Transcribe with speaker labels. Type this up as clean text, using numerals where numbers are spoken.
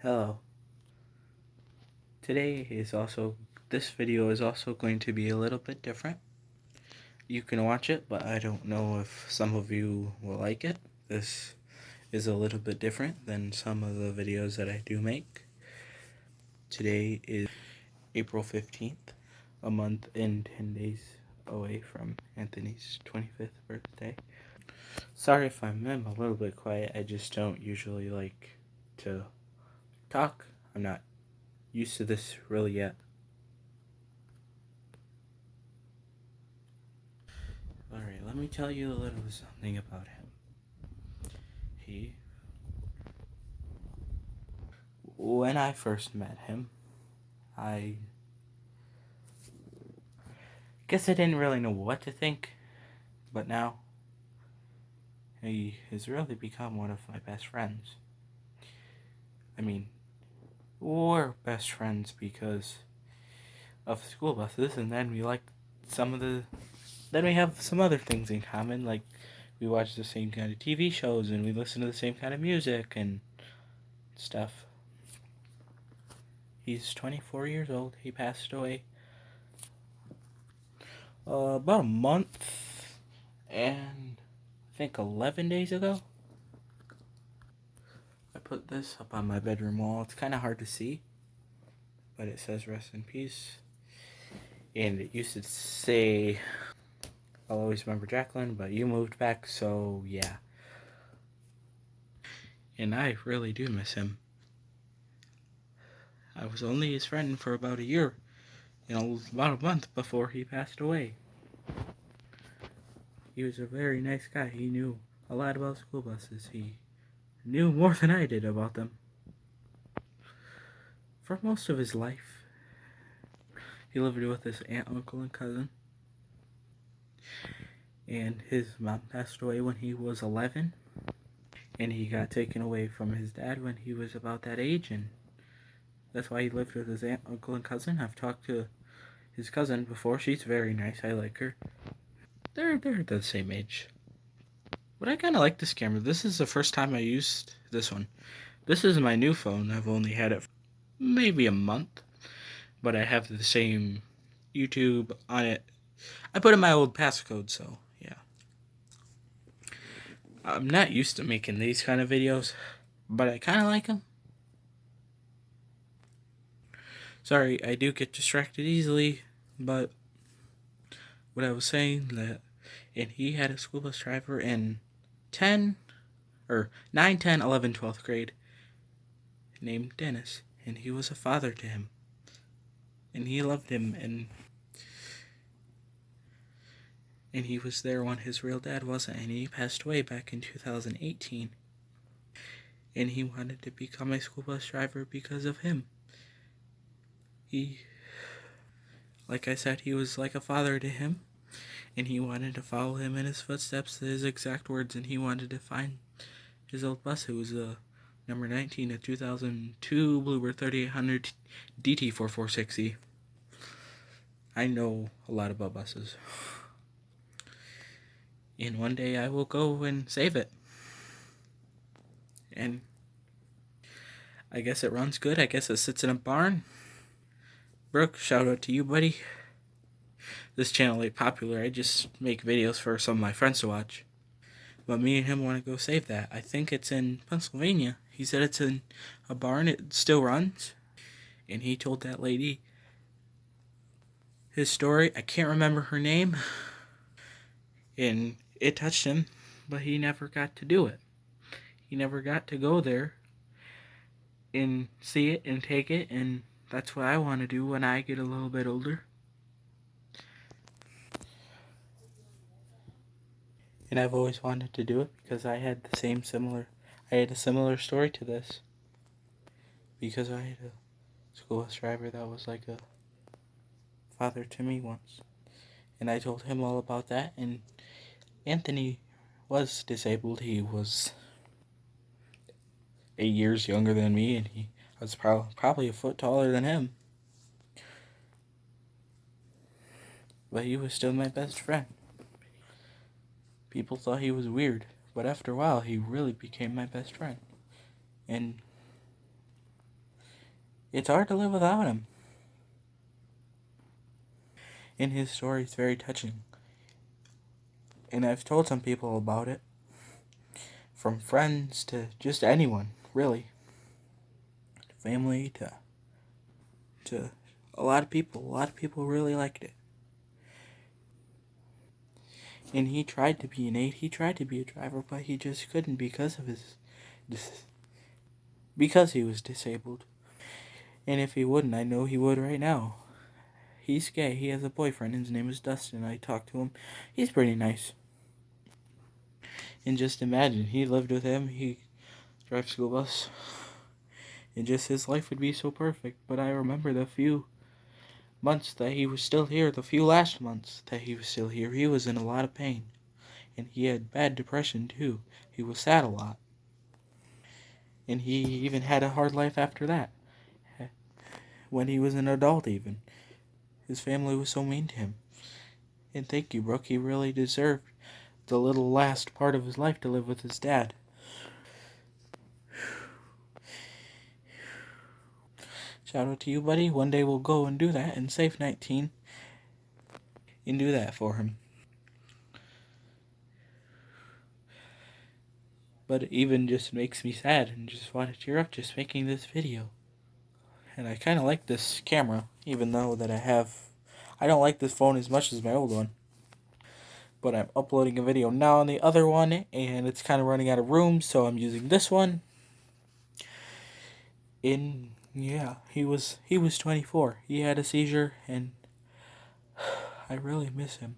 Speaker 1: Hello. This video is also going to be a little bit different. You can watch it, but I don't know if some of you will like it. This is a little bit different than some of the videos that I do make. Today is April 15th, a month and 10 days away from Anthony's 25th birthday. Sorry if I'm a little bit quiet, I just don't usually like to talk. I'm not used to this really yet. Alright, let me tell you a little something about him. When I first met him, I guess I didn't really know what to think, but now he has really become one of my best friends. I mean, we're best friends because of school buses, and then we have some other things in common, like we watch the same kind of TV shows and we listen to the same kind of music and stuff. He's 24 years old. He passed away about a month and I think 11 days ago. I put this up on my bedroom wall. It's kind of hard to see, but it says rest in peace. And it used to say, I'll always remember Jacqueline, but you moved back, so yeah. And I really do miss him. I was only his friend for about a year, about a month before he passed away. He was a very nice guy. He knew a lot about school buses. He knew more than I did about them. For most of his life, he lived with his aunt, uncle, and cousin. And his mom passed away when he was 11. And he got taken away from his dad when he was about that age. And that's why he lived with his aunt, uncle, and cousin. I've talked to his cousin before. She's very nice. I like her. They're the same age. But I kind of like this camera. This is the first time I used this one. This is my new phone. I've only had it for maybe a month. But I have the same YouTube on it. I put in my old passcode, so yeah. I'm not used to making these kind of videos, but I kind of like them. Sorry, I do get distracted easily, but what I was saying, and he had a school bus driver in 9, 10, 11, 12th grade named Dennis, and he was a father to him, and he loved him, and he was there when his real dad wasn't, and he passed away back in 2018, and he wanted to become a school bus driver because of him. Like I said, he was like a father to him, and he wanted to follow him in his footsteps, his exact words, and he wanted to find his old bus. It was a number 19, a 2002 Bluebird 3800 DT4460. I know a lot about buses. And one day I will go and save it. And I guess it runs good. I guess it sits in a barn. Brooke, shout out to you, buddy. This channel ain't popular. I just make videos for some of my friends to watch. But me and him want to go save that. I think it's in Pennsylvania. He said it's in a barn. It still runs. And he told that lady his story. I can't remember her name. And it touched him, but he never got to do it. He never got to go there and see it and take it, and that's what I want to do when I get a little bit older. And I've always wanted to do it because I had a similar story to this. Because I had a school bus driver that was like a father to me once. And I told him all about that, and Anthony was disabled. He was 8 years younger than me, and he was probably a foot taller than him. But he was still my best friend. People thought he was weird, but after a while, he really became my best friend. And it's hard to live without him. And his story is very touching. And I've told some people about it, from friends to just anyone, really. Family to a lot of people. A lot of people really liked it. And he tried to be an aide. He tried to be a driver, but he just couldn't because of because he was disabled. And if he wouldn't, I know he would right now. He's gay. He has a boyfriend. His name is Dustin. I talked to him. He's pretty nice. And just imagine, he lived with him. He drives school bus. And just his life would be so perfect. But I remember the few months that he was still here, the few last months that he was still here, he was in a lot of pain. And he had bad depression too. He was sad a lot. And he even had a hard life after that. When he was an adult even. His family was so mean to him. And thank you, Brooke. He really deserved the little last part of his life to live with his dad. Shout out to you, buddy. One day we'll go and do that and save 19 and do that for him. But it even just makes me sad and just want to tear up just making this video. And I kind of like this camera, even though that I don't like this phone as much as my old one. But I'm uploading a video now on the other one, and it's kind of running out of room, so I'm using this one. Yeah, he was 24. He had a seizure, and I really miss him.